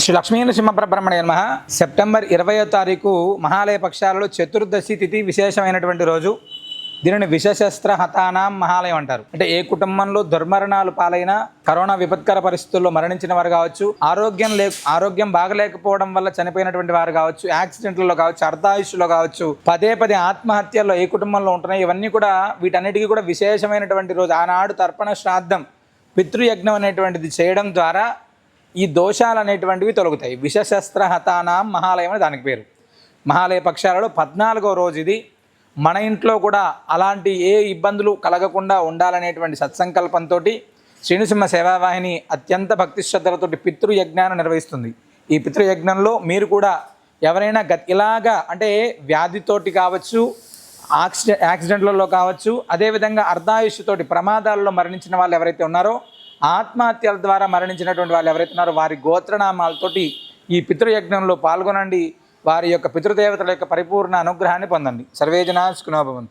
శ్రీ లక్ష్మీనరసింహపరబ్రహ్మణ్య నమః. సెప్టెంబర్ 20వ తారీఖు మహాలయ పక్షాలలో చతుర్దశి తిథి విశేషమైనటువంటి రోజు. దీనిని విషశస్త్ర హతానాం మహాలయం అంటారు. అంటే ఏ కుటుంబంలో దుర్మరణాలు పాలైన, కరోనా విపత్కర పరిస్థితుల్లో మరణించిన వారు కావచ్చు, ఆరోగ్యం బాగలేకపోవడం వల్ల చనిపోయినటువంటి వారు కావచ్చు, యాక్సిడెంట్లలో కావచ్చు, అర్ధాయుష్లో కావచ్చు, పదే పదే ఆత్మహత్యల్లో ఏ కుటుంబంలో ఉంటున్నాయి, ఇవన్నీ కూడా వీటన్నిటికీ కూడా విశేషమైనటువంటి రోజు. ఆనాడు తర్పణ శ్రాద్ధం, పితృయజ్ఞం అనేటువంటిది చేయడం ద్వారా ఈ దోషాలు అనేటువంటివి తొలగుతాయి. విషశస్త్ర హతానాం మహాలయం అని దానికి పేరు. మహాలయ పక్షాలలో 14వ రోజు ఇది. మన ఇంట్లో కూడా అలాంటి ఏ ఇబ్బందులు కలగకుండా ఉండాలనేటువంటి సత్సంకల్పంతో శ్రీనృసింహ సేవావాహిని అత్యంత భక్తి శ్రద్ధలతోటి పితృయజ్ఞాన్ని నిర్వహిస్తుంది. ఈ పితృయజ్ఞంలో మీరు కూడా ఎవరైనా ఇలాగా అంటే వ్యాధితోటి కావచ్చు, యాక్సిడెంట్లలో కావచ్చు, అదేవిధంగా అర్ధాయుష్తోటి ప్రమాదాలలో మరణించిన వాళ్ళు ఎవరైతే ఉన్నారో, ఆత్మహత్యల ద్వారా మరణించినటువంటి వాళ్ళు ఎవరైతే ఉన్నారో వారి గోత్రనామాలతోటి ఈ పితృయజ్ఞంలో పాల్గొనండి. వారి యొక్క పితృదేవతల యొక్క పరిపూర్ణ అనుగ్రహాన్ని పొందండి. సర్వే జనా సుఖినో భవంతు.